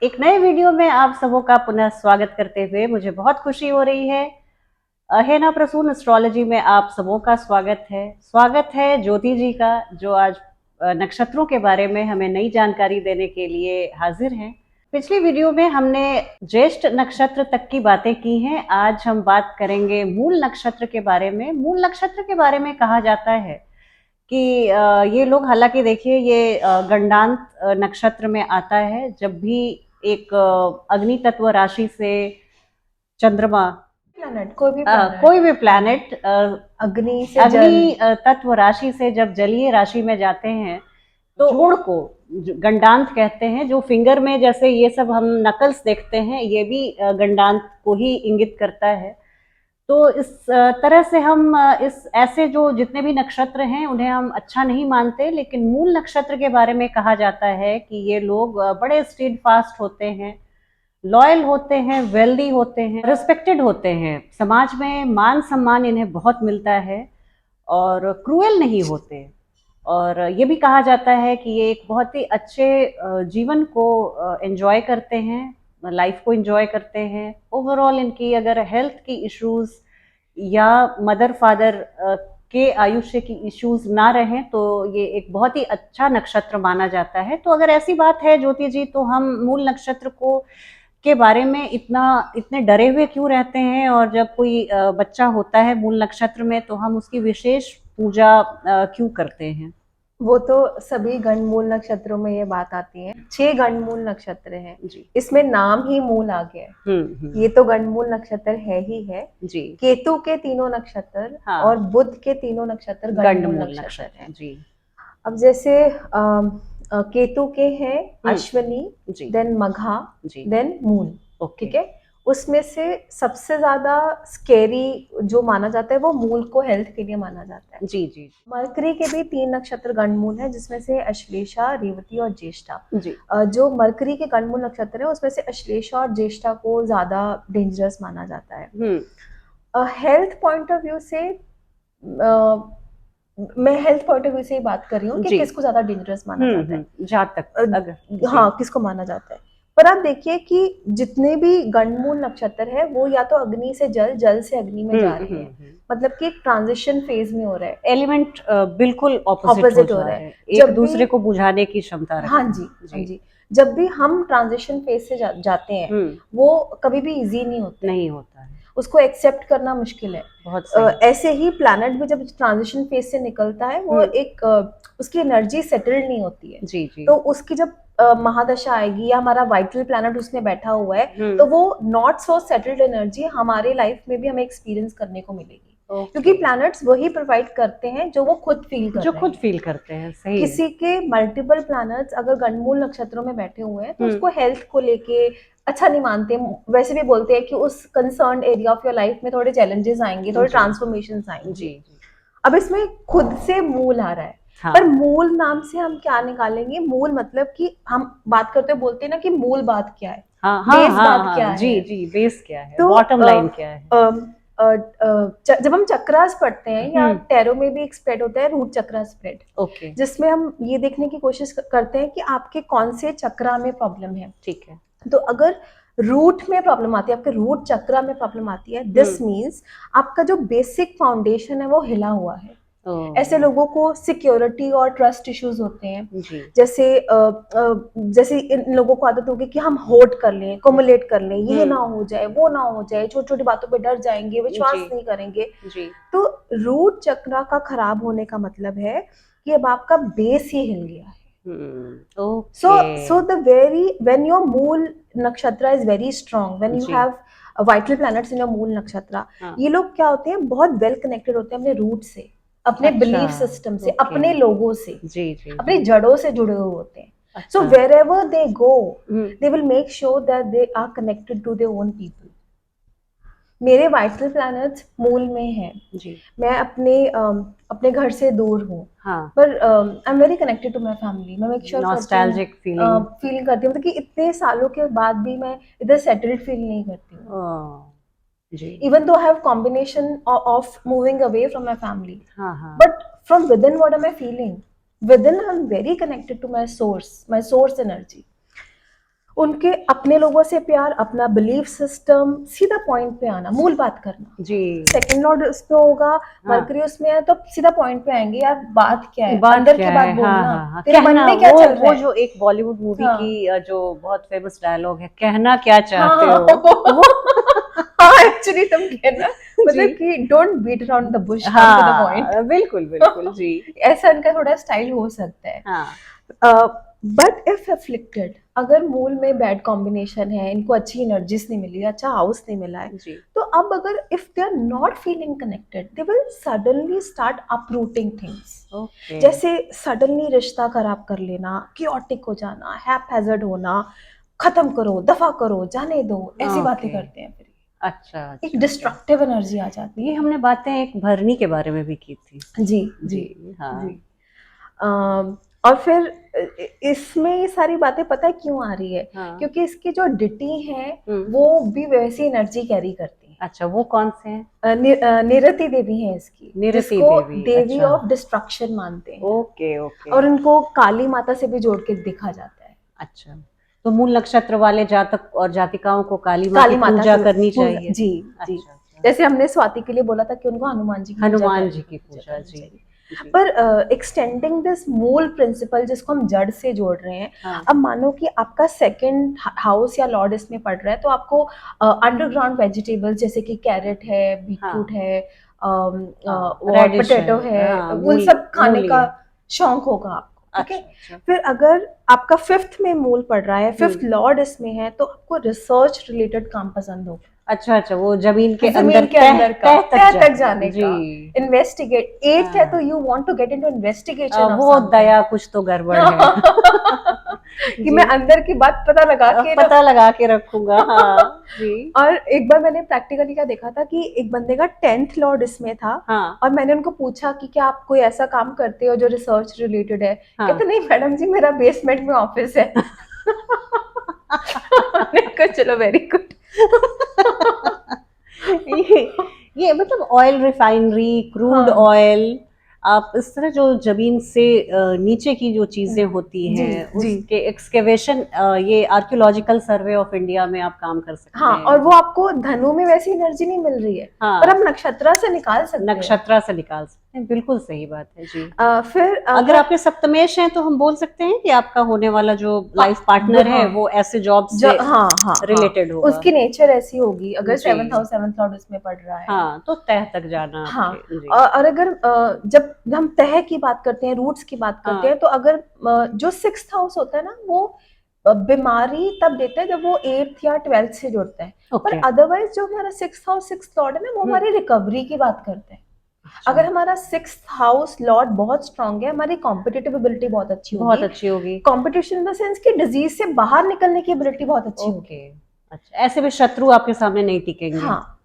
एक नए वीडियो में आप सबों का पुनः स्वागत करते हुए मुझे बहुत खुशी हो रही है। अहेना प्रसून एस्ट्रोलॉजी में आप सबों का स्वागत है ज्योति जी का, जो आज नक्षत्रों के बारे में हमें नई जानकारी देने के लिए हाजिर हैं। पिछली वीडियो में हमने ज्येष्ठ नक्षत्र तक की बातें की हैं। आज हम बात करेंगे मूल नक्षत्र के बारे में। मूल नक्षत्र के बारे में कहा जाता है कि ये लोग, हालांकि देखिए, ये गंडांत नक्षत्र में आता है। जब भी एक अग्नि तत्व राशि से चंद्रमा, प्लैनेट कोई भी प्लैनेट अग्नि से अग्नि तत्व राशि से जब जलीय राशि में जाते हैं तो गुण को गंडांत कहते हैं। जो फिंगर में जैसे ये सब हम नकल्स देखते हैं, ये भी गंडांत को ही इंगित करता है। तो इस तरह से हम इस ऐसे जो जितने भी नक्षत्र हैं उन्हें हम अच्छा नहीं मानते, लेकिन मूल नक्षत्र के बारे में कहा जाता है कि ये लोग बड़े स्टीड फास्ट होते हैं, लॉयल होते हैं, वेल्दी होते हैं, रिस्पेक्टेड होते हैं, समाज में मान सम्मान इन्हें बहुत मिलता है और क्रूएल नहीं होते। और ये भी कहा जाता है कि ये एक बहुत ही अच्छे जीवन को एंजॉय करते हैं, लाइफ को एंजॉय करते हैं। ओवरऑल इनकी अगर हेल्थ की इश्यूज या मदर फादर के आयुष्य की इश्यूज ना रहें तो ये एक बहुत ही अच्छा नक्षत्र माना जाता है। तो अगर ऐसी बात है ज्योति जी, तो हम मूल नक्षत्र को के बारे में इतने डरे हुए क्यों रहते हैं? और जब कोई बच्चा होता है मूल नक्षत्र में तो हम उसकी विशेष पूजा क्यों करते हैं? वो तो सभी गणमूल नक्षत्रों में ये बात आती है। 6 गणमूल नक्षत्र हैं जी। इसमें नाम ही मूल आ गया है। ये तो गणमूल नक्षत्र है ही है जी। केतु के तीनों नक्षत्र, हाँ, और बुध के तीनों नक्षत्र गणमूल नक्षत्र हैं। जी। अब जैसे केतु के हैं अश्विनी, देन मघा, देन मूल, ठीक है। उसमें से सबसे ज्यादा स्केरी जो माना जाता है वो मूल को हेल्थ के लिए माना जाता है। जी जी। मरकरी के भी 3 नक्षत्र गणमूल है, जिसमें से अश्लेषा, रेवती और ज्येष्ठा। जी। जो मरकरी के गणमूल नक्षत्र है उसमें से अश्लेषा और ज्येष्ठा को ज्यादा डेंजरस माना जाता है। हेल्थ पॉइंट ऑफ व्यू से मैं हेल्थ पॉइंट ऑफ व्यू से ही बात कर रही हूँ कि किसको ज्यादा डेंजरस माना जाता है, जहाँ तक अगर हाँ, किसको माना जाता है। पर आप देखिए कि जितने भी गणमूल नक्षत्र है वो या तो अग्नि से जल, जल से अग्नि में जा रहे हैं, मतलब कि ट्रांजिशन फेज में हो रहा है। एलिमेंट बिल्कुल ऑपोजिट हो रहा है, एक दूसरे को बुझाने की क्षमता रखते हैं। हाँ जी, हाँ जी। जब भी हम ट्रांजिशन फेज से जाते हैं वो कभी भी इजी नहीं होता है, उसको एक्सेप्ट करना मुश्किल है। बहुत ऐसे ही प्लैनेट भी जब ट्रांजिशन फेज से निकलता है वो एक उसकी एनर्जी सेटल्ड नहीं होती है। जी जी। तो उसकी जब महादशा आएगी या हमारा वाइटल प्लैनेट उसमें बैठा हुआ है तो वो नॉट सो सेटल्ड एनर्जी हमारे लाइफ में भी हमें एक्सपीरियंस करने को मिलेगी। क्योंकि प्लैनेट्स वही प्रोवाइड करते हैं जो वो खुद फील करते हैं। सही किसी के मल्टीपल प्लैनेट्स अगर गणमूल नक्षत्रों में बैठे हुए हैं तो उसको हेल्थ को लेके अच्छा नहीं मानते। वैसे भी बोलते हैं कि उस concern area of your life में थोड़े चैलेंजेस आएंगे, थोड़े ट्रांसफॉर्मेशन आएंगे। जी। अब इसमें खुद से मूल आ रहा है। हाँ। पर मूल नाम से हम क्या निकालेंगे? मूल मतलब कि हम बात करते बोलते हैं ना कि मूल बात क्या है, बेस बात क्या है। जी जी, बेस क्या है, तो बॉटम लाइन क्या है। जब हम चक्रास पढ़ते हैं या टैरो में भी एक स्प्रेड होता है रूट चक्रा स्प्रेड, ओके, जिसमें हम ये देखने की कोशिश करते हैं कि आपके कौन से चक्रा में प्रॉब्लम है। ठीक है, तो अगर रूट में प्रॉब्लम आती है, आपके रूट चक्रा में प्रॉब्लम आती है, दिस मीन्स आपका जो बेसिक फाउंडेशन है वो हिला हुआ है। ऐसे लोगों को सिक्योरिटी और ट्रस्ट इश्यूज होते हैं। जैसे इन लोगों को आदत होगी कि हम होल्ड कर लें, एक्युमुलेट कर लें, ये ना हो जाए, वो ना हो जाए, छोटी छोटी बातों पे डर जाएंगे, विश्वास नहीं करेंगे। तो रूट चक्रा का खराब होने का मतलब है कि अब आपका बेस ही हिल गया है। So when your मूल नक्षत्र is very strong, when you have vital planets in your मूल नक्षत्र, ये लोग क्या होते हैं, बहुत वेल कनेक्टेड होते हैं अपने रूट से, अपने बिलीफ सिस्टम से, अपने लोगों से, अपनी जड़ों से जुड़े हुए होते हैं। So wherever they go, they will make sure that they are connected to their own people. मेरे वाइटल प्लैनेट्स मूल में हैं। जी। मैं अपने घर से दूर हूँ, हाँ, पर I am very connected to my family. मैं मेक श्योर नॉस्टैल्जिक फीलिंग करती हूँ, मतलब कि इतने सालों के बाद भी मैं इधर सेटल्ड फील नहीं करती हूँ। Even though I have combination of moving away from my family, but from within, what am I feeling? Within, I'm very connected to my source energy. उनके अपने लोगों से प्यार, अपना बिलीफ सिस्टम, सीधा पॉइंट पे आना, मूल बात करना जी। सेकंड लॉर्ड उस पे होगा, मरकरी उसमें है तो सीधा पॉइंट पे आएंगे, यार बात क्या है, अंदर की बात बोलना, तेरे मन में क्या चल रहा है। वो जो एक बॉलीवुड मूवी की जो बहुत फेमस डायलॉग है, कहना क्या चाहते हो। हाँ एक्चुअली तुम कहना, मतलब कि don't beat around the bush, come to the point. बिल्कुल बिल्कुल जी। ऐसा उनका थोड़ा स्टाइल हो सकता है। बट इफ अफ्लिक्टेड, अगर मूल में बैड कॉम्बिनेशन है, इनको अच्छी एनर्जीज नहीं मिली, अच्छा हाउस नहीं मिला है, तो अब अगर if they are not feeling connected, they will suddenly start uprooting things. जैसे सडनली रिश्ता खराब कर लेना, क्योटिक हो जाना, हैपहैज़र्ड होना, खत्म करो, दफा करो, जाने दो, ऐसी बातें करते हैं फिर। अच्छा, एक डिस्ट्रक्टिव एनर्जी आ जाती है। ये हमने बातें एक भरनी के बारे में भी की थी। जी जी हाँ जी। और फिर इसमें ये सारी बातें पता है क्यों आ रही है? हाँ। क्योंकि इसकी जो डिटी है वो भी वैसी एनर्जी कैरी करती है। अच्छा, वो कौन से हैं? निरति देवी है इसकी, जिसको देवी ऑफ डिस्ट्रक्शन मानते हैं। Okay okay. और उनको काली माता से भी जोड़ के देखा जाता है। अच्छा, तो मूल नक्षत्र वाले जातक और जातिकाओं को काली माता की पूजा करनी चाहिए। जी जी। जैसे हमने स्वाति के लिए बोला था कि उनको हनुमान जी की पूजा जी। पर एक्सटेंडिंग दिस मूल प्रिंसिपल जिसको हम जड़ से जोड़ रहे हैं, हाँ। अब मानो कि आपका सेकंड हाउस या लॉर्ड इसमें पड़ रहा है, तो आपको अंडरग्राउंड वेजिटेबल्स जैसे कि कैरेट है, बीटरूट है, पोटैटो है, उन सब खाने का शौक होगा आपको, ठीक है। फिर अगर आपका फिफ्थ में मूल पड़ रहा है, फिफ्थ लॉर्ड इसमें है, तो आपको रिसर्च रिलेटेड काम पसंद होगा। अच्छा, वो जमीन के अंदर तक जाने का, इन्वेस्टिगेट। 8th है तो you want to get into investigation. वो दया कुछ तो गड़बड़ है कि मैं अंदर की बात पता लगा के रखूंगा। हाँ जी। और एक बार मैंने प्रैक्टिकली क्या देखा था कि एक बंदे का 10th लॉर्ड इसमें था। हाँ। और मैंने उनको पूछा कि क्या आप कोई ऐसा काम करते हो जो रिसर्च रिलेटेड है? हाँ। कहते नहीं मैडम जी, मेरा बेसमेंट में ऑफिस है। चलो वेरी गुड। ये मतलब ऑयल रिफाइनरी, क्रूड ऑयल, आप इस तरह जो जमीन से नीचे की जो चीजें होती हैं उसके एक्सकेवेशन, ये आर्कियोलॉजिकल सर्वे ऑफ इंडिया में आप काम कर सकते हैं। और वो आपको धनु में वैसी एनर्जी नहीं मिल रही है, हाँ। पर आप नक्षत्रा से निकाल सकते हैं। बिल्कुल सही बात है जी। फिर अगर आपके सप्तमेश हैं तो हम बोल सकते हैं कि आपका होने वाला जो लाइफ पार्टनर है वो ऐसे जॉब से रिलेटेड होगा, उसकी नेचर ऐसी होगी। अगर 7th हाउस 7th लॉर्ड उसमें पड़ रहा है, हाँ, तो तह तक जाना। हाँ। और अगर जब हम तह की बात करते हैं, रूट्स की बात करते हैं, तो अगर जो 6th हाउस होता है ना, वो बीमारी तब देता है जब वो 8th या 12th से जुड़ता है। पर अदरवाइज जो हमारा 6th हाउस 6th लॉर्ड है ना, वो हमारी रिकवरी की बात करते हैं। अगर हमारा 6th हाउस लॉर्ड बहुत स्ट्रांग है, हमारी कॉम्पिटिटिव एबिलिटी बहुत अच्छी होगी। कॉम्पिटिशन इन द सेंस कि डिजीज से बाहर निकलने की एबिलिटी बहुत अच्छी होगी। अच्छा, ऐसे भी शत्रु आपके सामने नहीं टिकेंगे। हाँ,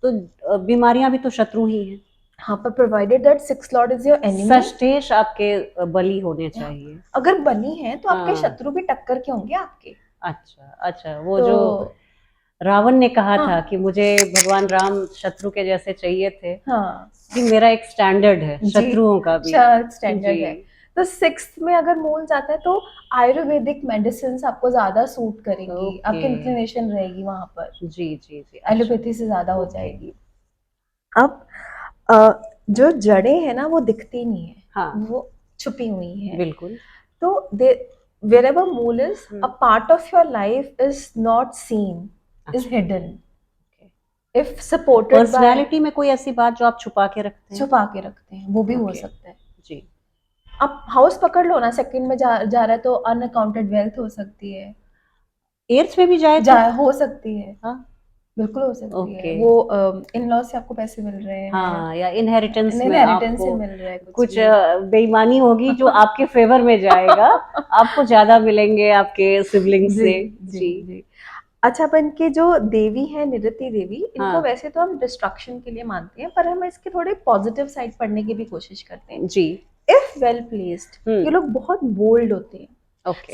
तो बीमारियां भी तो शत्रु ही हैं। हाँ, पर provided that 6th lord is your enemy. सष्टेश आपके बली होने चाहिए। अगर बली है तो आपके शत्रु भी टक्कर के होंगे आपके। अच्छा, वो जो रावण ने कहा था कि मुझे भगवान राम शत्रु के जैसे चाहिए थे। हाँ। कि मेरा एक स्टैंडर्ड है शत्रुओं का भी, स्टैंडर्ड है। तो 6th में अगर मूल जाता है तो आयुर्वेदिक मेडिसिन आपको ज्यादा सूट करेंगी, आपकी इंक्लिनेशन रहेगी वहां पर। जी। एलोपैथी से ज्यादा हो जाएगी। अब जो जड़ें हैं ना वो दिखती नहीं है, हाँ। वो छुपी हुई है। बिल्कुल। तो wherever mool is, a part of your life is not seen, is hidden. If supported by personality में कोई ऐसी बात जो आप छुपा के रखते हैं, वो भी हो सकता है जी। अब हाउस पकड़ लो ना, सेकंड में जा रहा है तो अनअकाउंटेड वेल्थ हो सकती है। 8th में भी हो सकती है, हाँ बिल्कुल हो सकती है। वो इन लॉ से आपको पैसे मिल रहे हैं, हाँ, या इनहेरिटेंस से मिल रहा है, कुछ बेईमानी होगी जो आपके फेवर में जाएगा। आपको ज्यादा मिलेंगे आपके सिबलिंग से। जी। अच्छा, अपन की जो देवी है निरति देवी, इनको वैसे तो हम डिस्ट्रक्शन के लिए मानते हैं, पर हम इसके थोड़े पॉजिटिव साइड पढ़ने की भी कोशिश करते हैं जी। इफ वेल प्लेस्ड, ये लोग बहुत बोल्ड होते हैं।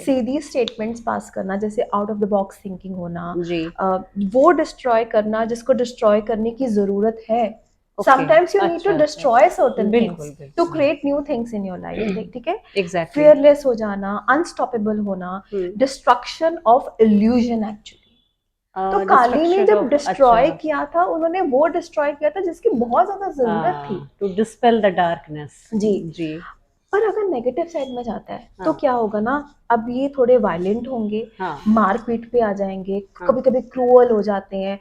सीधी स्टेटमेंट्स पास करना, जैसे out of the box thinking होना जी। वो डिस्ट्रॉय करना जिसको डिस्ट्रॉय करने की जरूरत है, Sometimes you need to destroy certain things to create new things in your life. ठीक है? Exactly. Fearless हो जाना, unstoppable होना, destruction of illusion actually. तो काली ने जब डिस्ट्रॉय किया था, उन्होंने वो डिस्ट्रॉय किया था जिसकी बहुत ज्यादा जरूरत थी, टू डिस्पेल द डार्कनेस। जी जी। पर अगर नेगेटिव साइड में जाता है तो क्या होगा ना, अब ये थोड़े वायलेंट होंगे, मारपीट पे आ जाएंगे, कभी कभी क्रूअल हो जाते हैं,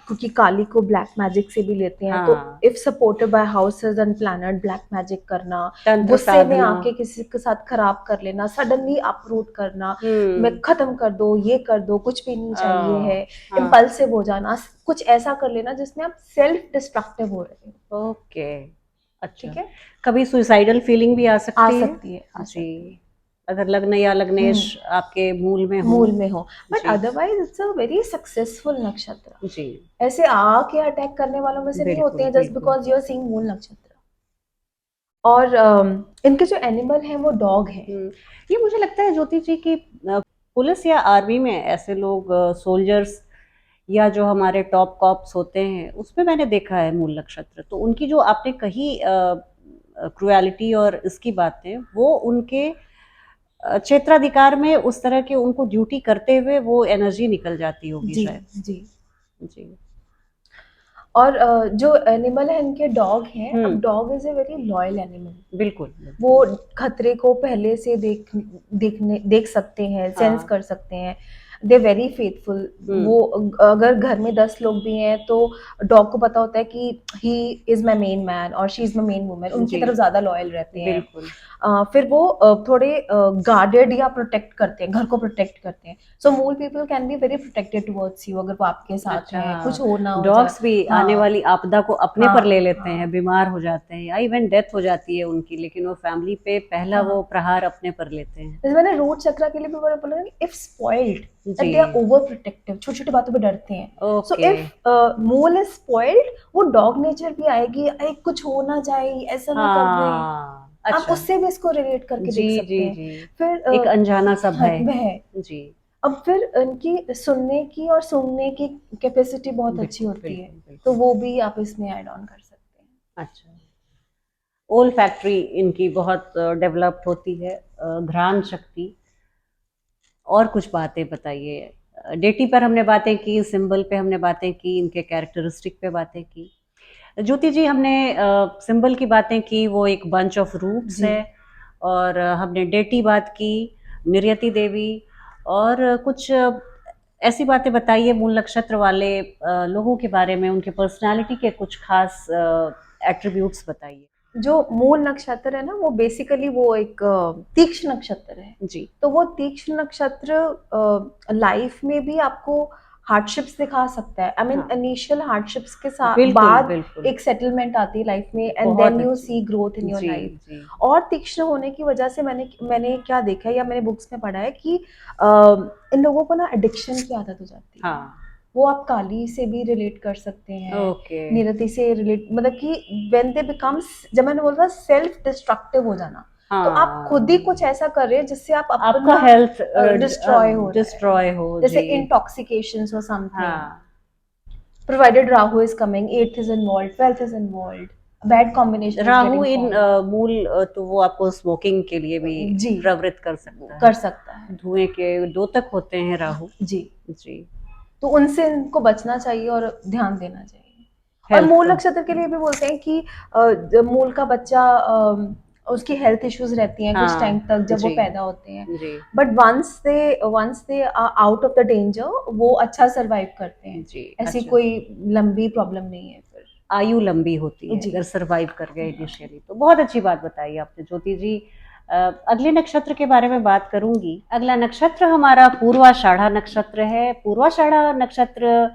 क्योंकि काली को ब्लैक मैजिक से भी लेते हैं। तो if supported by houses and planet, black magic करना, गुस्से में आके किसी के साथ खराब कर लेना, सडनली अपरूट करना, मैं खत्म कर दो, ये कर दो, कुछ भी नहीं चाहिए है, इम्पल्सिव हो जाना, कुछ ऐसा कर लेना जिसमें आप सेल्फ डिस्ट्रक्टिव हो रहे हो। ओके, अच्छा। ठीक है, कभी सुसाइडल फीलिंग भी आ सकती है जी, अगर लग्न या लग्नेश आपके मूल में हो। But otherwise it's a very successful नक्षत्र जी। ऐसे आके अटैक करने वालों में से नहीं होते हैं just because you are seeing मूल नक्षत्र। और इनके जो एनिमल हैं वो डॉग है। ये मुझे लगता है ज्योति जी की पुलिस या आर्मी में ऐसे लोग सोल्जर्स या जो हमारे टॉप कॉप्स होते हैं उसमें मैंने देखा है मूल नक्षत्र। तो उनकी जो आपने कही क्रुएलिटी और इसकी बातें, वो उनके क्षेत्राधिकार में उस तरह के उनको ड्यूटी करते हुए वो एनर्जी निकल जाती होगी शायद। जी जी। और जो एनिमल है इनके डॉग हैं। अब dog is a very loyal animal. बिल्कुल, वो खतरे को पहले से देख सकते हैं, सेंस कर सकते हैं। They very faithful. वो अगर घर में 10 लोग भी हैं तो डॉग को पता होता है कि he is my main man और she is my main woman, उनकी तरफ ज्यादा लॉयल रहते हैं। फिर वो थोड़े गार्डेड या प्रोटेक्ट करते हैं, घर को प्रोटेक्ट करते हैं। सो मूल people can be very protected towards you, अगर वो आपके साथ हैं, कुछ हो ना हो। डॉग्स भी आने वाली आपदा को अपने पर ले लेते हैं, बीमार हो जाते हैं या इवन डेथ हो जाती है उनकी, लेकिन वो फैमिली पे पहला वो प्रहार अपने पर लेते हैं। जैसे मैंने रूट चक्र के लिए भी बोला, if spoiled that they are overprotective, छोटी-छोटी बातों पे डरते हैं। So if मूल is spoiled, वो डॉग नेचर भी आएगी, कुछ हो ना जाए, ऐसा ना कर दे। आप उससे भी इसको रिलेट करके देख सकते हैं। फिर एक अनजाना सा भय जी। अब फिर इनकी सुनने की और सूंघने की कैपेसिटी बहुत अच्छी होती है, तो वो भी आप इसमें ऐड ऑन कर सकते हैं। अच्छा, ओल फैक्ट्री इनकी बहुत डेवलप्ड होती है, घ्राण शक्ति। और कुछ बातें बताइए। डेटी पर हमने बातें की, सिंबल पे हमने बातें की, इनके कैरेक्टरिस्टिक पे बातें की। ज्योति जी, हमने सिंबल की बातें की, वो एक बंच ऑफ रूट्स है, और हमने डेटी बात की, निर्यति देवी, और कुछ ऐसी बातें बताइए मूल नक्षत्र वाले लोगों के बारे में, उनके पर्सनालिटी के कुछ खास एट्रीब्यूट्स बताइए। जो मूल नक्षत्र है ना, वो बेसिकली वो एक तीक्ष्ण नक्षत्र है जी। तो वो तीक्ष्ण नक्षत्र लाइफ में भी आपको हार्डशिप्स दिखा सकता है। आई मीन इनिशियल हार्डशिप्स के साथ बाद एक सेटलमेंट आती है लाइफ में, and then you see growth in your life. और तीक्ष्ण होने की वजह से मैंने क्या देखा है या मैंने बुक्स में पढ़ा है कि इन लोगों को ना एडिक्शन की आदत हो जाती है। वो आप काली से भी रिलेट कर सकते हैं, निरति से रिलेट, मतलब कि व्हेन दे बिकम्स, जब मैंने बोला सेल्फ डिस्ट्रक्टिव हो जाना, तो आप खुद ही कुछ ऐसा कर रहे हैं जिससे आप आपका हेल्थ डिस्ट्रॉय हो, जैसे इंटॉक्सिकेशंस और something. Provided Rahu is coming, 8th is involved, 12th is involved, bad combination Rahu in Mool, तो वो आपको स्मोकिंग के लिए भी प्रवृत्त कर सकता है। धुएं के द्योतक होते हैं राहु जी जी। तो उनसे इनको बचना चाहिए और ध्यान देना चाहिए। और मूल नक्षत्र के लिए भी बोलते हैं कि मूल का बच्चा, उसकी हेल्थ इश्यूज रहती हैं कुछ टाइम तक जब वो पैदा होते हैं, but once they out of the danger, वो अच्छा सरवाइव करते हैं जी। ऐसी कोई लंबी प्रॉब्लम नहीं है, फिर आयु लंबी होती है अगर सरवाइव कर गए इनिशियली। तो बहुत अच्छी बात बताई आपने ज्योति जी। अगले नक्षत्र के बारे में बात करूंगी। अगला नक्षत्र हमारा पूर्वाषाढ़ा नक्षत्र है। पूर्वाषाढ़ा नक्षत्र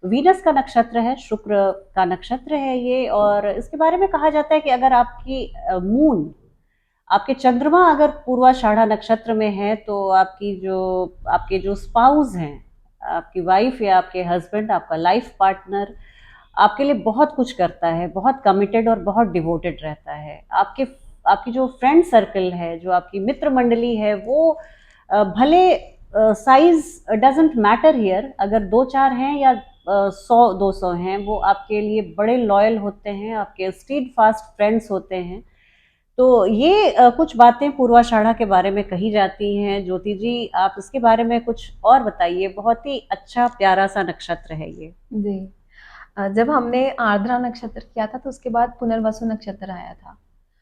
वीनस का नक्षत्र है, शुक्र का नक्षत्र है ये, और इसके बारे में कहा जाता है कि अगर आपकी मून, आपके चंद्रमा अगर पूर्वाषाढ़ा नक्षत्र में है तो आपके जो स्पाउस हैं, आपकी वाइफ या आपके हस्बैंड, आपका लाइफ पार्टनर आपके लिए बहुत कुछ करता है, बहुत कमिटेड और बहुत डिवोटेड रहता है। आपकी जो फ्रेंड सर्कल है, जो आपकी मित्र मंडली है, वो भले साइज डजंट मैटर हियर, अगर 2-4 हैं या 100-200 हैं वो आपके लिए बड़े लॉयल होते हैं, आपके स्टीड फास्ट फ्रेंड्स होते हैं। तो ये कुछ बातें पूर्वाषाढ़ा के बारे में कही जाती हैं। ज्योति जी, आप इसके बारे में कुछ और बताइए। बहुत ही अच्छा प्यारा सा नक्षत्र है ये। जी, जब हमने आर्द्रा नक्षत्र किया था तो उसके बाद पुनर्वसु नक्षत्र आया था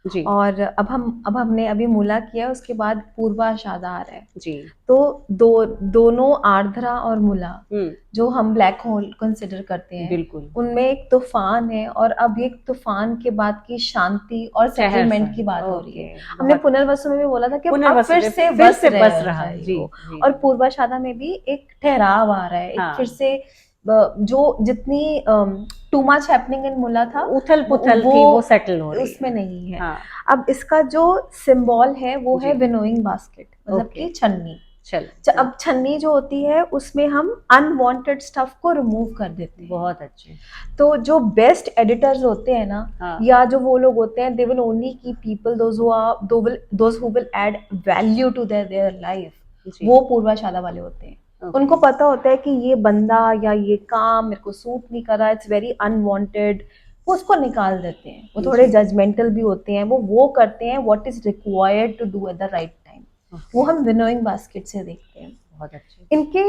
जी। और अब हमने अभी मूला किया, उसके बाद पूर्वाषाढ़ा आ रहा है जी। तो दोनों आर्द्रा और मूला जो हम ब्लैक होल कंसिडर करते हैं, बिल्कुल, उनमें एक तूफान है और अब एक तूफान के बाद की शांति और सेटलमेंट की बात हो रही है। हमने पुनर्वसु में भी बोला था कि अब फिर से बस रहा है जी, और पूर्वाषाढ़ा में भी एक ठहराव आ रहा है, एक फिर से जो जितनी टू मच हैपनिंग इन मूला था, उथल पुथल थी, वो सेटल हो रही उसमें नहीं है। हाँ। अब इसका जो सिंबल है वो है विनोइंग बास्केट, मतलब कि छन्नी। अब छन्नी जो होती है उसमें हम अनवांटेड स्टफ को रिमूव कर देते हैं। बहुत अच्छे। तो जो बेस्ट एडिटर्स होते हैं ना, हाँ, या जो वो लोग होते हैं, they will only keep people those who will add value to their life, वो पूर्वाषाढ़ा वाले होते हैं। उनको पता होता है कि ये बंदा या ये काम मेरे को सूट नहीं कर रहा, इट्स वेरी अनवांटेड, वो उसको निकाल देते हैं। वो थोड़े जजमेंटल भी होते हैं, वो करते हैं what is required to do at the right time. वो हम विनोइंग बास्केट से देखते हैं। बहुत अच्छे। इनके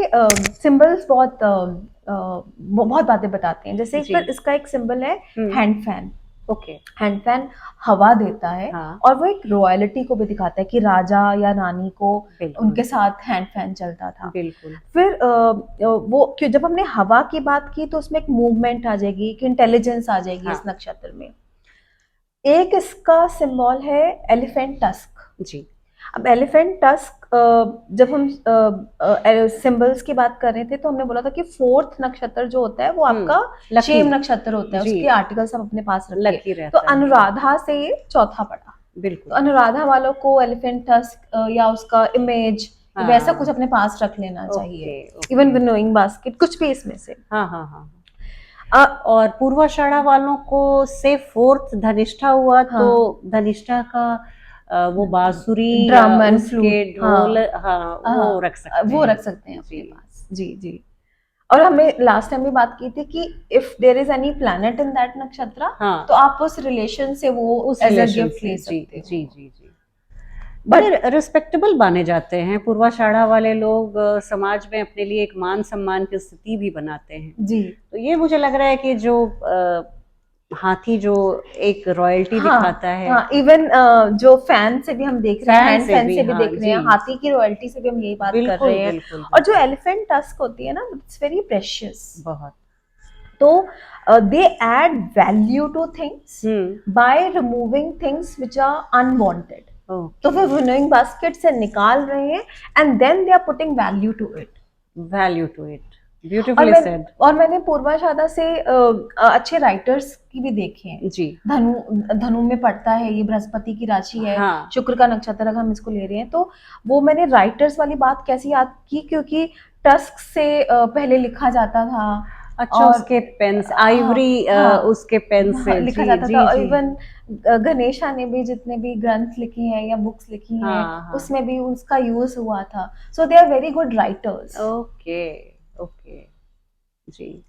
सिंबल्स बहुत बातें बताते हैं। जैसे इसका एक सिंबल है hand fan. Okay, hand fan हवा देता है। हाँ। और वो एक रॉयलिटी को भी दिखाता है कि राजा या रानी को उनके साथ हैंड फैन चलता था। बिल्कुल। फिर वो जब हमने हवा की बात की तो उसमें एक मूवमेंट आ जाएगी, एक इंटेलिजेंस आ जाएगी। हाँ। इस नक्षत्र में एक इसका सिंबल है एलिफेंट टस्क जी। अब एलिफेंट टस्क जब हम सिंबल्स की बात कर रहे थे तो हमने बोला था कि फोर्थ नक्षत्र जो होता है वो आपका शेम नक्षत्र होता है, उसके आर्टिकल्स हम अपने पास रखते हैं। तो अनुराधा से ये चौथा पड़ा। बिल्कुल। तो अनुराधा वालों को एलिफेंट टस्क या उसका इमेज वैसा कुछ अपने पास रख लेना चाहिए। इवन विनोइंग बास्केट, कुछ भी इसमें से। हाँ हाँ हाँ। और पूर्वाषाढ़ा वालों को से फोर्थ धनिष्ठा हुआ। हाँ। तो धनिष्ठा का वो बांसुरी, ड्रम एंड फ्लूट, ढोल, हाँ, वो रख सकते हैं अपने पास। जी जी। और हमने लास्ट टाइम भी बात की थी कि if there is any planet in that नक्षत्र, हाँ, तो आप उस रिलेशन से वो एज अ गिफ्ट ले सकते हो। जी जी जी। बड़े रिस्पेक्टेबल माने जाते हैं पूर्वाषाढ़ा वाले लोग। समाज में अपने लिए एक मान सम्मान की स्थिति भी बनाते हैं जी। तो ये मुझे लग रहा है कि जो हाथी जो एक रॉयल्टी दिखाता है। हाँ, इवन जो फैन से भी हम देख रहे हैं, हैंड फैन से भी देख रहे हैं, हाथी की रॉयल्टी से भी हम यही बात कर रहे हैं। और जो एलिफेंट टस्क होती है ना, इट्स वेरी प्रेशियस बहुत। तो they add value to things by removing things which are unwanted. तो वो विनोइंग बास्केट से निकाल रहे हैं and then they are putting value to it. Beautifully said. और मैंने पूर्वाषाढ़ा से अच्छे राइटर्स की भी देखे हैं जी। धनु में पड़ता है, ये बृहस्पति की राशि है। हाँ। शुक्र का नक्षत्र अगर हम इसको ले रहे हैं तो वो मैंने राइटर्स वाली बात कैसे याद की, क्योंकि टस्क से पहले लिखा जाता था। अच्छा, उसके पेन से, आइवरी, उसके पेन से लिखा जाता था। और इवन गणेशा ने भी जितने भी ग्रंथ लिखे हैं या बुक्स लिखी हैं, उसमें भी उसका यूज हुआ था। So they are very good writers. Okay जी।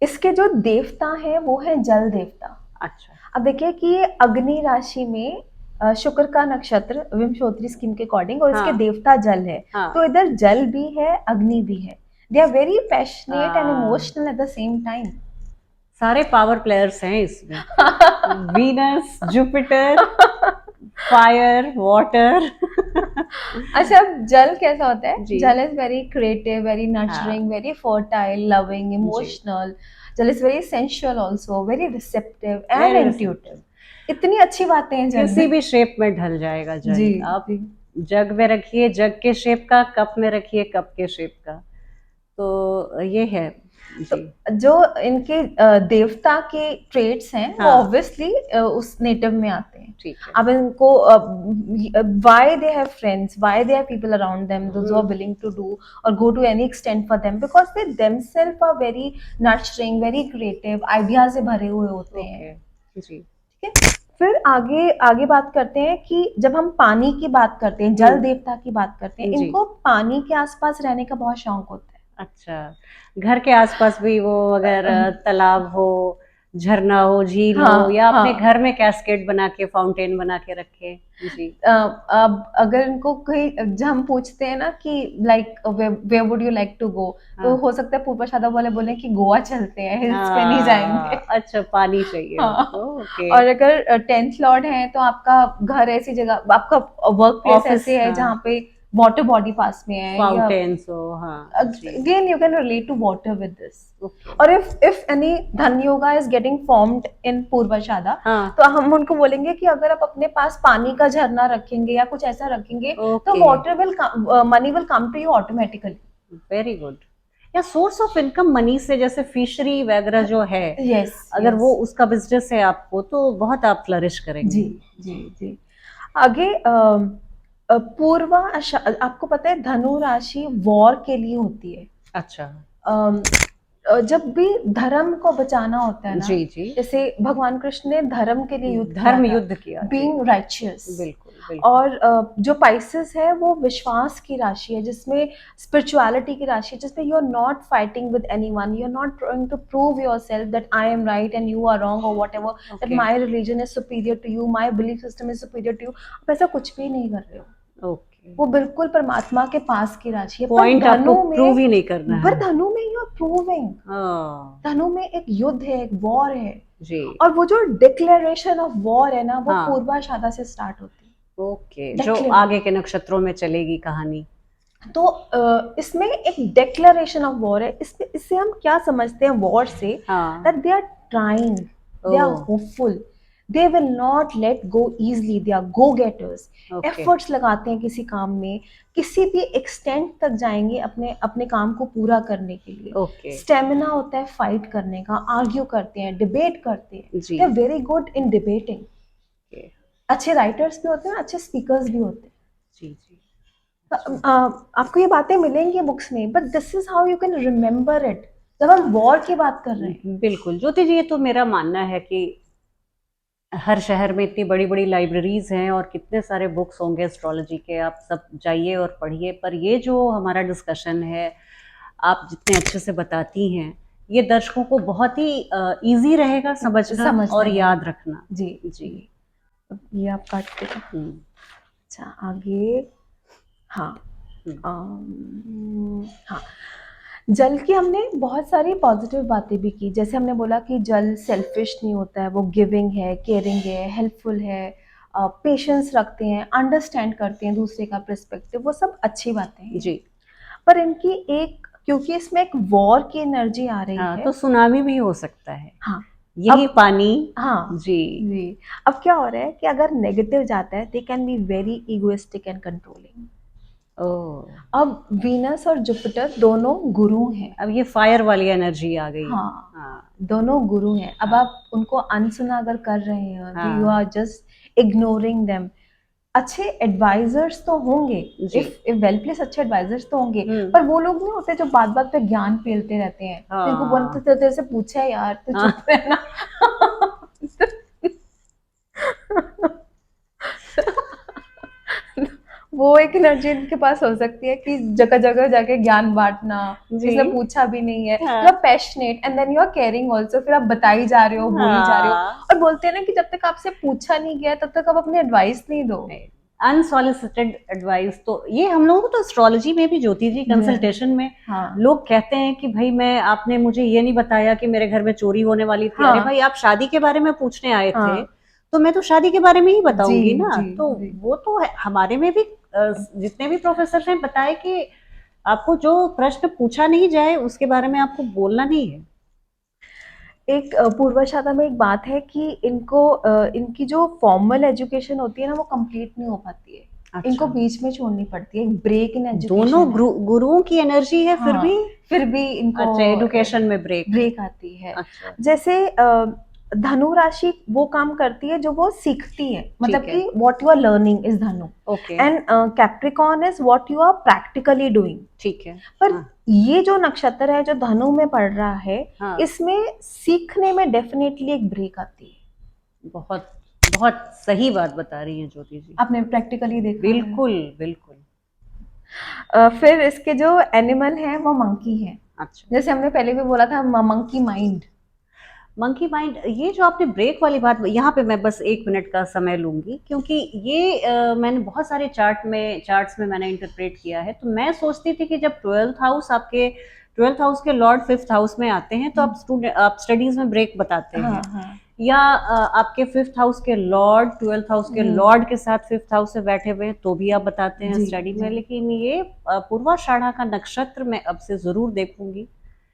इसके जो देवता हैं वो है जल देवता। अच्छा। अब देखिए कि ये अग्नि राशि में शुक्र का नक्षत्र विंशोत्तरी स्कीम के अकॉर्डिंग, और इसके देवता जल है। तो इधर जल भी है, अग्नि भी है। They are very passionate and emotional at the same time. सारे पावर प्लेयर्स हैं इसमें। Venus, Jupiter, fire, water. अच्छा, जल कैसा होता है? Jal is very creative, very nurturing, very fertile, loving, emotional. Jal is very sensual also, very receptive and intuitive. इतनी अच्छी बातें हैं जल। किसी भी शेप में ढल जाएगा जल जी। आप जग में रखिए जग के शेप का, कप में रखिए कप के शेप का। तो ये है तो जो इनके देवता के ट्रेट्स हैं, हाँ, वो ऑब्वियसली उस नेटिव में आते हैं। ठीक है। अब इनको why they have friends, why they have people around them those who are willing to do और go to any extent for them, because they themselves are very nurturing, very creative, idea से भरे हुए होते हैं जी। ठीक है। फिर आगे बात करते हैं कि जब हम पानी की बात करते हैं, जल देवता की बात करते हैं, इनको पानी के आसपास रहने का बहुत शौक होता है। अच्छा, घर के आसपास भी वो अगर तालाब हो, झरना हो, झील हो, हाँ, या अपने हाँ, घर में कैस्केड बना के, फाउंटेन बना के रखे। जी। अब अगर इनको कोई, जब हम पूछते हैं ना कि like where would you like to go, तो हो सकता है पूर्वा शादा वाले बोले कि गोवा चलते हैं, हिल्स पे नहीं जाएंगे। अच्छा, पानी चाहिए हाँ, उनको। ओके। और अगर 10th फ्लोर है तो आपका घर ऐसी जगह, आपका वर्क प्लेस ऑफिस, ऐसे है जहाँ पे वाटर बॉडी पास में है, या फाउंटेन्स हो। हाँ जी। again you can relate to water with this. Okay. और if any धन yoga is getting formed in पूर्वाषाढ़ा, हाँ। तो हम उनको बोलेंगे कि अगर आप अपने पास पानी का झरना रखेंगे या कुछ ऐसा रखेंगे, तो water will, money will come to you automatically. Very good. या सोर्स ऑफ इनकम मनी से, जैसे फिशरी वगैरह जो है, यस, अगर वो उसका बिजनेस है आपको, तो बहुत आप फ्लरिश करेंगे। जी जी जी। आगे पूर्वा, आपको पता है धनु राशि वॉर के लिए होती है। अच्छा। जब भी धर्म को बचाना होता है ना, जी जी, जैसे भगवान कृष्ण ने धर्म के लिए धर्म युद्ध किया, बीइंग राइचियस। बिल्कुल बिल्कुल। और जो पाइसेस है वो विश्वास की राशि है, जिसमें स्पिरिचुअलिटी की राशि है, जिसमें you are not fighting with anyone, you are not trying to prove yourself that I am right and you are wrong, और whatever, that my religion is superior to you, my belief system is superior to you. आप ऐसा कुछ भी नहीं कर रहे हो। Okay. वो बिल्कुल परमात्मा के पास की राशि है। पॉइंट आपको प्रूव ही नहीं करना है। पर धनु में यू आर प्रूविंग, धनु में एक युद्ध है, एक वॉर है जी। और वो जो डिक्लेरेशन ऑफ वॉर है ना, वो पूर्वाषाढ़ा से स्टार्ट होती है। ओके, जो आगे के नक्षत्रों में चलेगी कहानी। तो इसमें एक डिक्लेरेशन ऑफ वॉर है। इससे हम क्या समझते हैं वॉर से, that they are trying, they are hopeful, they will not let go easily, they are go getters। efforts लगाते हैं किसी काम में, किसी भी एक्सटेंट तक जाएंगे अपने अपने काम को पूरा करने के लिए। स्टेमिना होता है फाइट करने का, आर्ग्यू करते हैं, डिबेट करते हैं, they are very good in debating। अच्छे राइटर्स भी होते हैं, अच्छे स्पीकर्स भी होते हैं। जी जी। आपको ये बातें मिलेंगी बुक्स में, but this is how you can remember it जब हम वॉर की बात कर रहे हैं। बिल्कुल ज्योति जी, ये तो मेरा मानना है कि हर शहर में इतनी बड़ी बड़ी लाइब्रेरीज हैं और कितने सारे बुक्स होंगे एस्ट्रोलॉजी के, आप सब जाइए और पढ़िए। पर ये जो हमारा डिस्कशन है, आप जितने अच्छे से बताती हैं, ये दर्शकों को बहुत ही इजी रहेगा समझना और याद रखना। जी जी। ये आप काट के। अच्छा, आगे। हाँ हाँ, जल की हमने बहुत सारी पॉजिटिव बातें भी की। जैसे हमने बोला कि जल सेल्फिश नहीं होता है, वो गिविंग है, केयरिंग है, हेल्पफुल है, पेशेंस रखते हैं, अंडरस्टैंड करते हैं दूसरे का पर्सपेक्टिव, वो सब अच्छी बातें हैं जी। पर इनकी एक, क्योंकि इसमें एक वॉर की एनर्जी आ रही है, तो सुनामी भी हो सकता है। हाँ, यही पानी। हाँ जी जी। अब क्या हो रहा है कि अगर नेगेटिव जाता है, they can be very egoistic and controlling. अब वीनस और जुपिटर दोनों गुरु हैं। अब ये फायर वाली एनर्जी आ गई। हाँ, दोनों गुरु हैं। अब आप उनको अनसुना अगर कर रहे हैं, you are just ignoring them. अच्छे एडवाइजर्स तो होंगे, इफ वेल प्लेस अच्छे एडवाइजर्स तो होंगे, पर वो लोग नहीं होते जो बात बात पे ज्ञान पेलते रहते हैं। जिनको बोलते तेरे से पूछा है यार, तो चुप रहना। वो एक एनर्जी इनके पास हो सकती है कि जगह जगह जाके ज्ञान बांटना, जिसने पूछा भी नहीं है। You are passionate and then you are caring also, फिर आप बताई जा रहे हो, बोली जा रहे हो। और बोलते हैं ना कि जब तक आपसे पूछा नहीं गया तब तक आप अपनी एडवाइस नहीं दो। अनसॉलिसिटेड एडवाइस, तो ये हम लोगों को तो एस्ट्रोलॉजी में भी, ज्योति जी, कंसल्टेशन में लोग कहते हैं कि भाई आपने मुझे ये नहीं बताया कि मेरे घर में चोरी होने वाली थी। अरे भाई, आप शादी के बारे में पूछने आए थे, तो मैं तो शादी के बारे में ही बताऊंगी ना। तो वो तो है, हमारे में भी जितने भी प्रोफेसर हैं बताए कि आपको जो प्रश्न पूछा नहीं जाए उसके बारे में आपको बोलना नहीं है। एक पूर्वाषाढ़ा में एक बात है कि इनको इनकी जो फॉर्मल एजुकेशन होती है ना, वो कंप्लीट नहीं हो पाती है। अच्छा। इनको बीच में छोड़नी पड़ती है, ब्रेक इन एजुकेशन। दोनों गुरुओं की एनर्जी है। हाँ, फिर भी इनको अच्छा, एजुकेशन में ब्रेक आती है। अच्छा। जैसे धनु राशि वो काम करती है जो वो सीखती है, मतलब कि what you are learning is Dhanu, and Capricorn is what you are practically doing. ठीक है। पर ये जो नक्षत्र है जो धनु में पड़ रहा है, इसमें सीखने में डेफिनेटली एक ब्रेक आती है। बहुत बहुत सही बात बता रही है ज्योति जी, आपने प्रैक्टिकली देखा? बिल्कुल बिल्कुल। फिर इसके जो एनिमल है वो मंकी है। अच्छा, जैसे हमने पहले भी बोला था मंकी माइंड। मंकी माइंड, ये जो आपने ब्रेक वाली बात, यहाँ पे मैं बस 1 मिनट का समय लूंगी, क्योंकि ये मैंने बहुत सारे चार्ट्स में मैंने इंटरप्रेट किया है। तो मैं सोचती थी कि जब 12th हाउस के लॉर्ड 5th हाउस में आते हैं तो आप स्टडीज में ब्रेक बताते हैं। हाँ। या आपके 5th हाउस के लॉर्ड 12th हाउस के लॉर्ड के साथ 5th हाउस से बैठे हुए हैं तो भी आप बताते हैं स्टडी में। लेकिन ये पूर्वाषाढ़ा का नक्षत्र मैं अब से जरूर देखूंगी।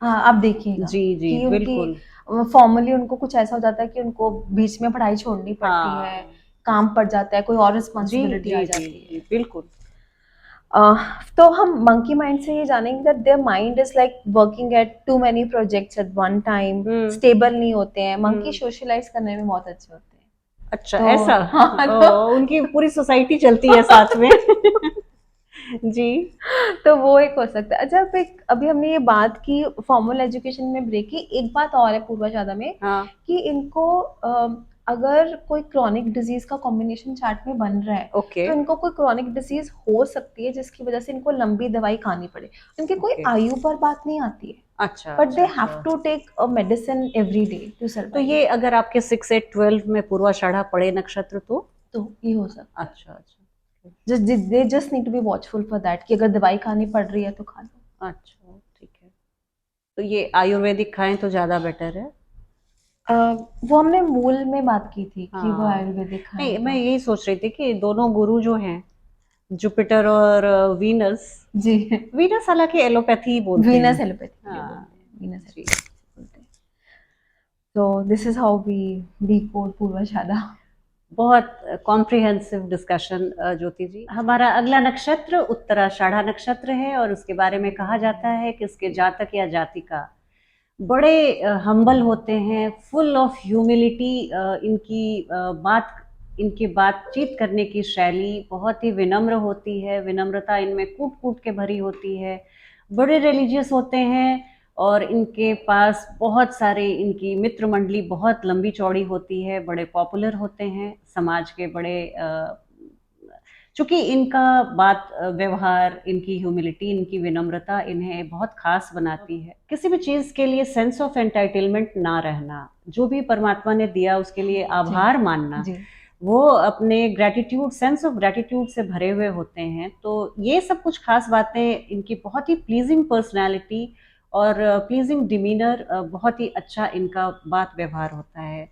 हाँ, आप देखिएगा। जी बिल्कुल। फॉर्मली उनको कुछ ऐसा हो जाता है कि उनको बीच में पढ़ाई छोड़नी पड़ती है, काम पड़ जाता है, कोई और रिस्पॉन्सिबिलिटी आ जाती है। बिल्कुल। तो हम मंकी माइंड से ये जानेंगे that their mind is like working at too many projects at one time, stable नहीं होते हैं। मंकी सोशलाइज करने में बहुत अच्छे होते हैं। अच्छा, तो, ऐसा? हाँ, तो उनकी पूरी सोसाइटी चलती है साथ में। जी। तो वो एक हो सकता है। अच्छा, अभी हमने ये बात की फॉर्मल एजुकेशन में ब्रेक की, एक बात और है पूर्वाषाढ़ा में। हाँ। कि इनको अगर कोई क्रॉनिक डिजीज का कॉम्बिनेशन चार्ट में बन रहा है, तो इनको कोई क्रॉनिक डिजीज हो सकती है जिसकी वजह से इनको लंबी दवाई खानी पड़े। इनकी कोई आयु पर बात नहीं आती है। अच्छा, but they have to take a medicine every day to survive. तो ये अगर आपके 6, 8, 12 में पूर्वाषाढ़ा पड़े नक्षत्र तो ये हो सकता है। अच्छा। they just need to be watchful for that कि अगर दवाई खानी पड़ रही है तो खा लो। अच्छा, ठीक है। तो ये आयुर्वेदिक खाएं तो ज्यादा बेटर है। वो हमने मूल में बात की थी कि वो आयुर्वेदिक खाएं। नहीं, मैं यही सोच रही थी कि दोनों गुरु जो हैं, जुपिटर और वीनस। जी। वीनस हालांकि एलोपैथी ही बोलते हैं। वीनस एलोपैथी बोलते हैं। तो this is how we decode Purvashadha. बहुत कॉम्प्रिहेंसिव डिस्कशन ज्योति जी। हमारा अगला नक्षत्र उत्तराषाढ़ा नक्षत्र है और उसके बारे में कहा जाता है कि इसके जातक या जातिका बड़े हम्बल होते हैं, फुल ऑफ ह्यूमिलिटी। इनकी बातचीत करने की शैली बहुत ही विनम्र होती है। विनम्रता इनमें कूट कूट के भरी होती है। बड़े रिलीजियस होते हैं और इनके पास बहुत सारे, इनकी मित्र मंडली बहुत लंबी चौड़ी होती है। बड़े पॉपुलर होते हैं समाज के बड़े, चूंकि इनका बात व्यवहार, इनकी ह्यूमिलिटी, इनकी विनम्रता इन्हें बहुत खास बनाती है। किसी भी चीज के लिए सेंस ऑफ एंटाइटलमेंट ना रहना, जो भी परमात्मा ने दिया उसके लिए आभार मानना, वो अपने ग्रेटिट्यूड, सेंस ऑफ ग्रेटिट्यूड से भरे हुए होते हैं। तो ये सब कुछ खास बातें, इनकी बहुत ही प्लीजिंग पर्सनैलिटी और प्लीजिंग डिमीनर, बहुत ही अच्छा इनका बात व्यवहार होता है।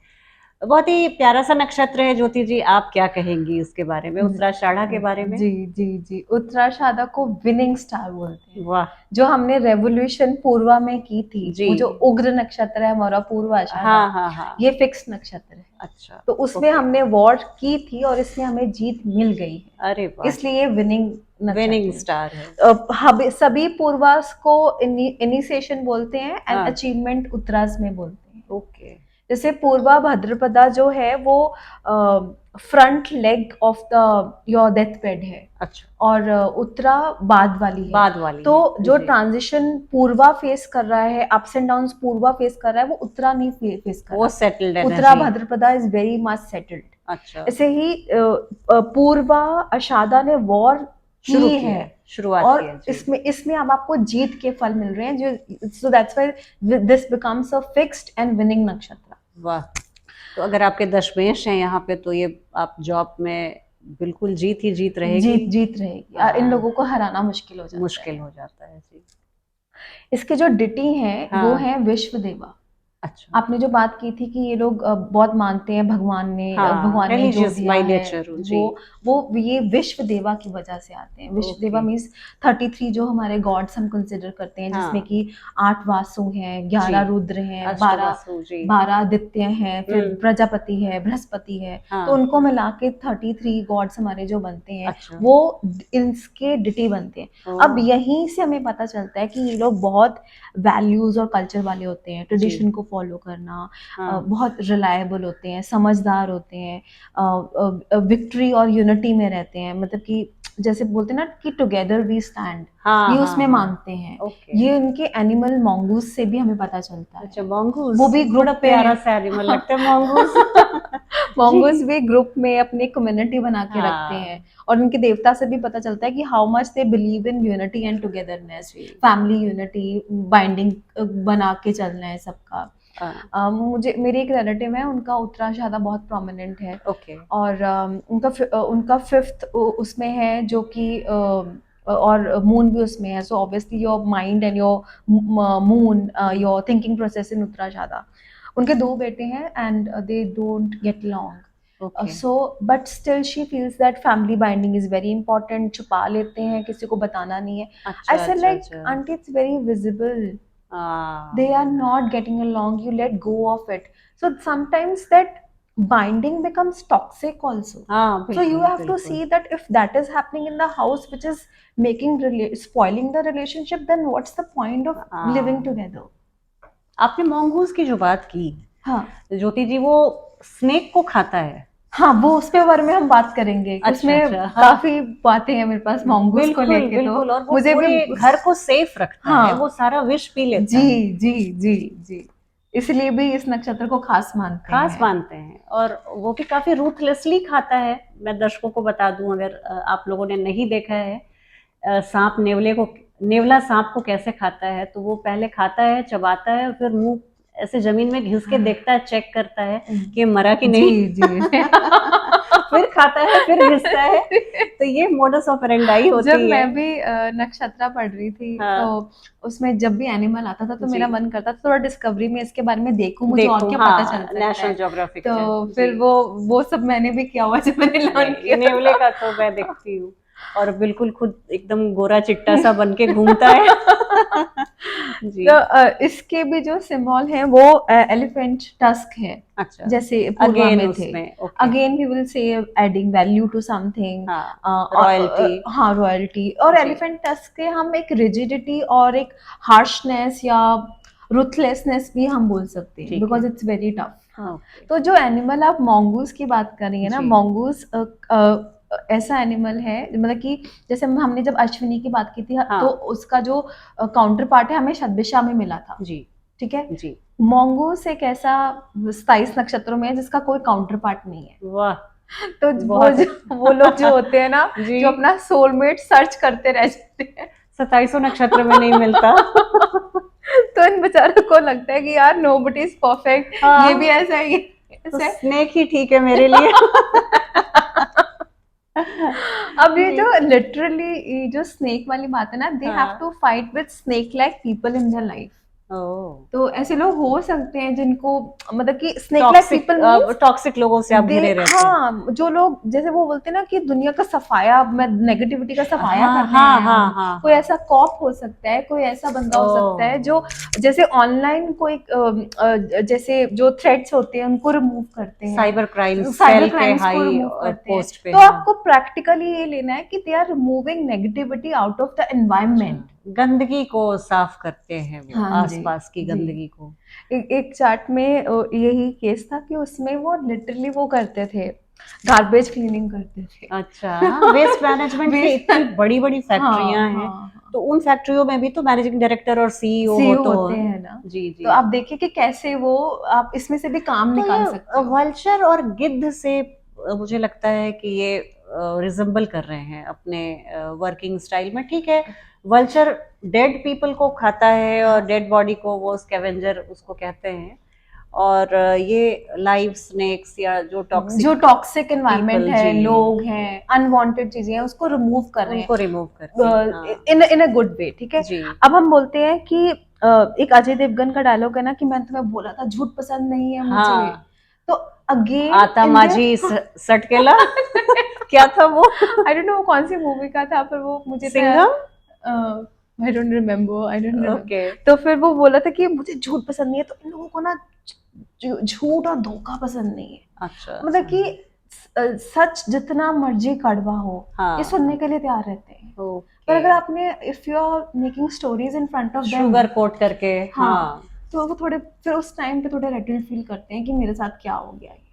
बहुत ही प्यारा सा नक्षत्र है। ज्योति जी, आप क्या कहेंगी इसके बारे में, उत्तराषाढ़ा के बारे में? जी, उत्तराषाढ़ा को विनिंग स्टार बोलते हैं। वाह। जो हमने रेवोल्यूशन पूर्वा में की थी, वो जो उग्र नक्षत्र है हमारा पूर्वाषाढ़ा, हाँ। ये फिक्स नक्षत्र है। अच्छा। तो उसमें हमने वॉर की थी और इसमें हमें जीत मिल गई है। अरे वाह। इसलिए विनिंग स्टार है। सभी पूर्वास को इनिशिएशन बोलते हैं एंड अचीवमेंट उत्तरास में बोलते हैं। ओके। जैसे पूर्वा भाद्रपदा जो है वो front leg of the your death bed है। अच्छा। और उत्तरा बाद वाली है। तो जो ट्रांजिशन पूर्वा फेस कर रहा है, ups and downs Purva face कर रहा है, वो उत्तरा नहीं फेस कर रहा। वो सेटल्ड है। Uttara Bhadrapada is very much settled. अच्छा। ऐसे ही पूर्वा आषाढ़ा ने वॉर शुरू है, शुरुआत और इसमें अब आपको जीत के फल मिल रहे हैं, जो so that's why this becomes a fixed and winning नक्षत्र। वाह। तो अगर आपके दशमेश हैं यहाँ पे, तो ये आप जॉब में बिल्कुल जीत ही जीत रहेगी। जीत रहेगी। इन लोगों को हराना मुश्किल हो जाता है। जी। इसके जो डिटी हैं, वो है विश्व देवा। अच्छा। आपने जो बात की थी कि ये लोग बहुत मानते हैं भगवान में, भगवान ने जो दिया है, वो ये विश्व देवा की वजह से आते हैं। विश्व देवा मीन्स 33 जो हमारे गॉड्स हम कंसिडर करते हैं, जिसमें कि 8 वासु हैं, 11 रुद्र हैं, 12 आदित्य हैं, फिर प्रजापति है, बृहस्पति है। तो उनको मिला के 33 गॉड्स हमारे जो बनते हैं, वो इनके डिटी बनते हैं। अब यहीं से हमें पता चलता है कि ये लोग बहुत वैल्यूज और कल्चर वाले होते हैं, ट्रेडिशन को फॉलो करना, बहुत रिलायबल होते हैं, समझदार होते हैं, विक्ट्री और यूनिटी में रहते हैं। मतलब कि जैसे बोलते हैं ना कि टुगेदर वी स्टैंड, ये उसमें मानते हैं। ये इनके एनिमल मंगूस से भी हमें पता चलता है। अच्छा, मंगूस वो भी ग्रुप, प्यारा सा एनिमल लगता है मंगूस। मंगूस भी ग्रुप में अपनी कम्युनिटी बना के रखते हैं, और उनके देवता से भी पता चलता है कि how much they believe in unity and togetherness, family unity, binding बना के चलना है सबका। मुझे मेरी एक रिलेटिव है, उनका उत्तराषाढ़ा बहुत प्रोमिनेंट है। और उनका 5th उसमें है, जो कि और मून भी उसमें है। So obviously your mind and your moon, your thinking process in Uttarashadha. उनके 2 बेटे हैं and they don't get along. So but still she feels that family binding is very important. छुपा लेते हैं, किसी को बताना नहीं है। I said like aunty, it's very visible, they are not getting along, you let go of it. So sometimes that binding becomes toxic also. So you have to see that if that is happening in the house, which is making spoiling the relationship, then what's the point of living together? आपने mongoose की जो बात की, हाँ ज्योति जी, वो snake को खाता है। हाँ, वो उसके बारे में हम बात करेंगे। उसमें काफी बातें हैं मेरे पास मंगूस को लेके। तो और मुझे भी घर को सेफ रखता है, वो सारा विष पी लेता है। जी, इसलिए भी इस नक्षत्र को खास मानते हैं। और वो भी काफी रूथलेसली खाता है। मैं दर्शकों को बता दूं, अगर आप लोगों ने नहीं देखा है सांप नेवला सांप को कैसे खाता है, तो वो पहले खाता है, चबाता है, फिर मुंह ऐसे जमीन में घिस के देखता है, चेक करता है कि मरा कि नहीं। जी। फिर खाता है, फिर घिसता है। तो ये मोडस ऑपरेंडाई होती है। जब मैं भी नक्षत्र पढ़ रही थी, तो उसमें जब भी एनिमल आता था तो मेरा मन करता था थोड़ा डिस्कवरी में इसके बारे में देखूं, मुझे और क्या पता चल सकता है। National geographic. तो फिर वो सब मैंने भी किया हुआ, जब मैंने लर्न किया। नेवले का तो मैं देखती हूँ, और बिल्कुल खुद एकदम गोरा चिट्टा सा बन के घूमता है। जी। तो इसके भी जो सिंबल है वो एलिफेंट टस्क है। अच्छा। जैसे पूर्वा में थे। Again he will say adding value to something, royalty. हाँ, रॉयल्टी। और एलिफेंट टस्क के हम एक रिजिडिटी और एक हार्शनेस या रुथलेसनेस भी हम बोल सकते हैं, बिकॉज इट्स वेरी टफ। तो जो एनिमल आप मंगूस की बात कर रही है ना, मंगूस ऐसा एनिमल है, मतलब कि जैसे हमने जब अश्विनी की बात की थी, तो उसका जो काउंटर पार्ट है हमें शतभिषा में मिला था। जी, ठीक है जी। मंगूस एक ऐसा 27 नक्षत्रों में है जिसका कोई काउंटर पार्ट नहीं है। वाह। तो वो लोग जो होते हैं ना, जो अपना सोलमेट सर्च करते रह जाते हैं, 27 नक्षत्र में नहीं मिलता। तो इन बेचारों को लगता है कि यार नोबडी इज परफेक्ट, ये भी ऐसा ही, तो स्नेक ही ठीक है मेरे लिए। अब ये जो लिटरली जो स्नेक वाली बात है ना, they have to fight with snake like people in their life. तो ऐसे लोग हो सकते हैं जिनको, मतलब कि स्नेक लाइक पीपल, टॉक्सिक लोगों से आप घिरे रहते हैं। हाँ, जो लोग जैसे वो बोलते हैं ना कि दुनिया का सफाया, नेगेटिविटी का सफाया करते हैं। कोई ऐसा कॉप हो सकता है, कोई ऐसा बंदा हो सकता है जो जैसे ऑनलाइन कोई जैसे जो थ्रेड्स होते हैं उनको रिमूव करते हैं, साइबर क्राइम्स को रिमूव करते हैं। तो आपको प्रैक्टिकली ये लेना है कि they are removing negativity out of the environment. गंदगी को साफ करते हैं वो, आसपास की गंदगी को। एक चार्ट में यही केस था कि उसमें वो लिटरली वो करते थे, गार्बेज क्लीनिंग करते थे। अच्छा। वेस्ट मैनेजमेंट की इतनी बड़ी बड़ी फैक्ट्रियां हैं, तो उन फैक्ट्रियों में भी तो मैनेजिंग डायरेक्टर और सीईओ होते हैं ना। जी। तो आप देखिए कि कैसे वो आप इसमें से भी काम निकाल सकते हो। वल्चर और गिद्ध से मुझे लगता है कि ये रिजेंबल कर रहे हैं अपने वर्किंग स्टाइल में। ठीक है, वल्चर डेड पीपल को खाता है और डेड बॉडी को वो स्कैवेंजर उसको कहते हैं, और ये लाइव स्नेक्स या जो टॉक्सिक एनवायरनमेंट है, लोग हैं, अनवांटेड चीजें हैं, उसको रिमूव कर रहे हैं, उनको रिमूव करते हैं इन अ गुड वे। ठीक है। अब हम बोलते हैं कि एक अजय देवगन का डायलॉग है ना कि मैंने तुम्हें बोला था झूठ पसंद नहीं है मुझे। तो अगेन आता माझी सटकेला क्या था वो, आई डोंट नो कौन सी मूवी का था, पर वो मुझे I don't remember. तो फिर वो बोला था कि मुझे झूठ पसंद नहीं है, तो इन लोगों को ना झूठ और धोखा पसंद नहीं है। अच्छा। मतलब कि सच जितना मर्जी कड़वा हो, ये सुनने के लिए तैयार रहते हैं। पर अगर आपने if you are making stories in front of them, sugar coat करके, तो वो थोड़े फिर उस टाइम पे थोड़े रेटल फील करते हैं कि मेरे साथ क्या हो गया है।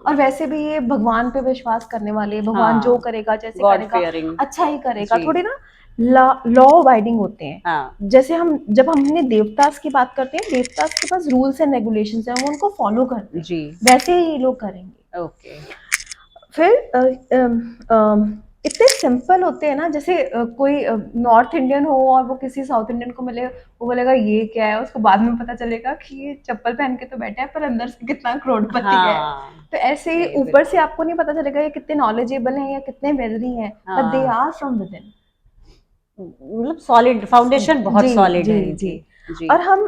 और वैसे भी ये भगवान पे विश्वास करने वाले, भगवान जो करेगा जैसे करेगा अच्छा ही करेगा, थोड़ी ना लॉ अबाइडिंग होते हैं। जैसे जब हमने देवतास की बात करते हैं, देवतास के पास रूल्स एंड रेगुलेशंस हैं, वो उनको फॉलो करते हैं, वैसे ही ये लोग करेंगे। ओके। फिर इतने सिंपल होते हैं ना, जैसे कोई नॉर्थ इंडियन हो और वो किसी साउथ इंडियन को मिले, वो बोलेगा ये क्या है, उसको बाद में पता चलेगा कि ये चप्पल पहन के तो बैठा है पर अंदर से कितना करोड़पति है। तो ऐसे ही ऊपर से आपको नहीं पता चलेगा ये कितने नॉलेजेबल हैं या कितने वेल्दी हैं, but they are from within. मतलब सॉलिड फाउंडेशन, बहुत सॉलिड है इनकी। जी। और हम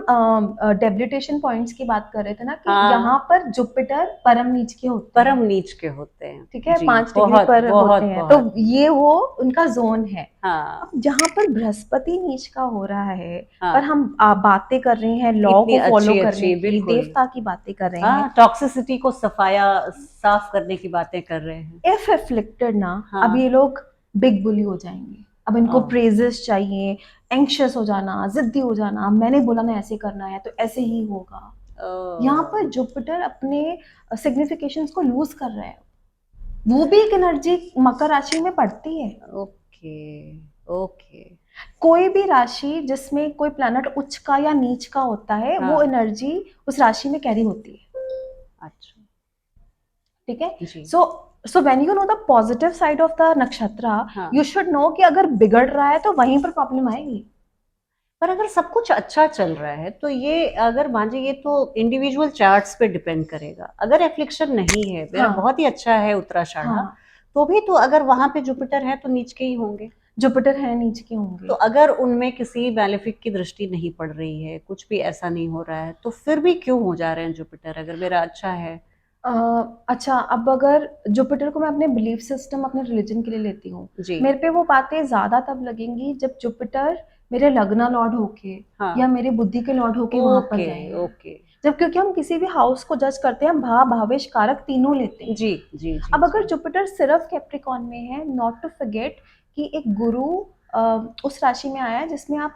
डेबिलिटेशन पॉइंट्स की बात कर रहे थे ना कि यहाँ पर जुपिटर परम नीच के होते हैं। परम नीच के होते हैं, ठीक है, 5 डिग्री पर होते हैं, तो ये वो उनका जोन है। हाँ। जहाँ पर बृहस्पति नीच का हो रहा है, पर हम बातें कर रहे हैं लॉ को फॉलो करने की, देवता की बातें कर रहे हैं, टॉक्सिसिटी को साफ करने की बातें कर रहे हैं। इफ एफ्लिक्टेड ना, अब ये लोग बिग बुली हो जाएंगे। अब इनको प्रेजेस चाहिए, एंक्शियस हो जाना, जिद्दी हो जाना, मैंने बोला ना ऐसे करना है तो ऐसे ही होगा। यहाँ पर जुपिटर अपने सिग्निफिकेशंस को लूज कर रहा है। वो भी एक एनर्जी मकर राशि में पड़ती है। Okay okay. कोई भी राशि जिसमें कोई प्लैनेट उच्च का या नीच का होता है, वो एनर्जी उस राशि में कैरी होती है। अच्छा, ठीक है। So when you know the positive side of the नक्षत्र, यू शुड नो कि अगर बिगड़ रहा है तो वहीं पर प्रॉब्लम आएगी। पर अगर सब कुछ अच्छा चल रहा है तो ये, अगर मान लीजिए, ये तो इंडिविजुअल चार्ट्स पे डिपेंड करेगा। अगर एफ्लिक्शन नहीं है, मेरा बहुत ही अच्छा है उत्तराषाढ़ा, तो भी तो अगर वहां पे जुपिटर है तो नीच के ही होंगे। जुपिटर है नीच के होंगे, तो अगर उनमें किसी मैलेफिक की दृष्टि नहीं पड़ रही है, कुछ भी ऐसा नहीं हो रहा है, तो फिर भी क्यों हो जा रहे हैं जुपिटर, अगर मेरा अच्छा है? अच्छा, अब अगर जुपिटर को मैं अपने बिलीफ सिस्टम, अपने रिलीजन के लिए लेती हूँ, मेरे पे वो बातें ज्यादा तब लगेंगी जब जुपिटर मेरे लग्न लॉर्ड होके या मेरे बुद्धि के लॉर्ड होके वहां पर जाएंगे। जब, क्योंकि हम किसी भी हाउस को जज करते हैं, भाव भावेश कारक तीनों लेते हैं। जी। अब अगर जुपिटर सिर्फ कैप्रिकॉन में है, नॉट टू फॉरगेट कि एक गुरु उस राशि में आया है जिसमें आप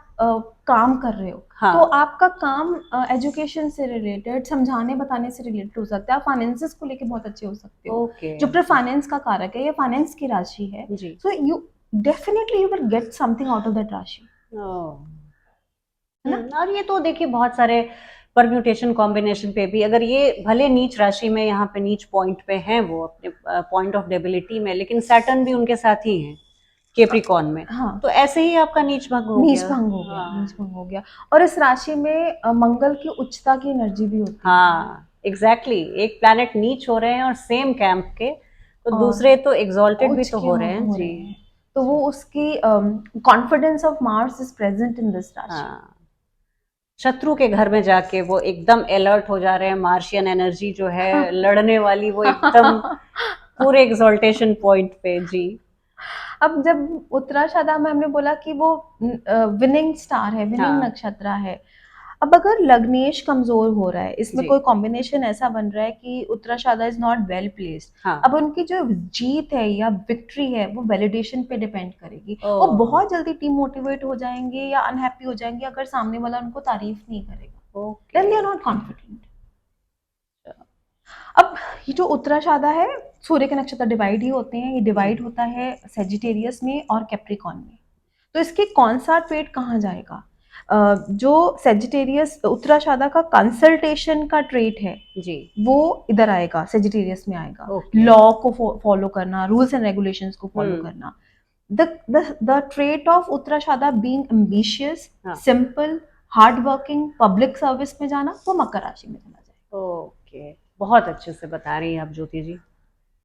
काम कर रहे हो, तो आपका काम एजुकेशन से रिलेटेड, समझाने बताने से रिलेटेड हो सकता है। आप फाइनेंसेस को लेके बहुत अच्छे हो सकते हो। जुपिटर फाइनेंस का कारक है, ये फाइनेंस की राशि है, so you definitely you will get something out of that राशि। और ये तो देखिए बहुत सारे परम्यूटेशन कॉम्बिनेशन पे भी, अगर ये भले नीच राशि में, यहाँ पे नीच पॉइंट पे हैं वो अपने पॉइंट ऑफ डेबिलिटी में, लेकिन सैटर्न भी उनके साथ ही है कैप्रिकॉन में। तो ऐसे ही आपका नीच भंग हो गया। नीच भंग हो गया। और इस राशि में मंगल की उच्चता की एनर्जी भी होती है। हाँ, एग्जैक्टली। एक प्लैनेट नीच हो रहे हैं और सेम कैंप के, तो दूसरे तो एग्जॉल्टेड भी तो हो रहे हैं जी। तो वो उसकी confidence of Mars is present in this राशि। शत्रु के घर में जाके वो एकदम अलर्ट हो जा रहे हैं। मार्शियन एनर्जी जो है लड़ने वाली, वो एकदम पूरे एग्जॉल्टेशन पॉइंट पे जी। अब जब उत्तराषाढ़ा में हमने बोला कि वो विनिंग स्टार है, विनिंग नक्षत्र है, अब अगर लग्नेश कमजोर हो रहा है, इसमें कोई कॉम्बिनेशन ऐसा बन रहा है कि Uttarashadha is not well placed, अब उनकी जो जीत है या विक्ट्री है वो वैलिडेशन पे डिपेंड करेगी। वो बहुत जल्दी डिमोटिवेट हो जाएंगे या अनहैप्पी हो जाएंगे अगर सामने वाला उनको तारीफ नहीं करेगा, then they are not confident. अब ये जो उत्तराषाढ़ा है, सूर्य के नक्षत्र डिवाइड ही होते हैं, ये डिवाइड होता है सेजिटेरियस में और कैप्रिकॉन में। तो इसके कौन सा ट्रेड कहाँ जाएगा? जो सेजिटेरियस उत्तराषाढ़ा का कंसल्टेशन का ट्रेट है जी, वो इधर आएगा, सेजिटेरियस में आएगा। लॉ को फॉलो करना, रूल्स एंड रेगुलेशंस को फॉलो करना। The trait of Uttarashadha being ambitious, simple, hard working, public service में जाना, वो मकर राशि में चला जाएगा। ओके, बहुत अच्छे से बता रही हैं आप ज्योति जी।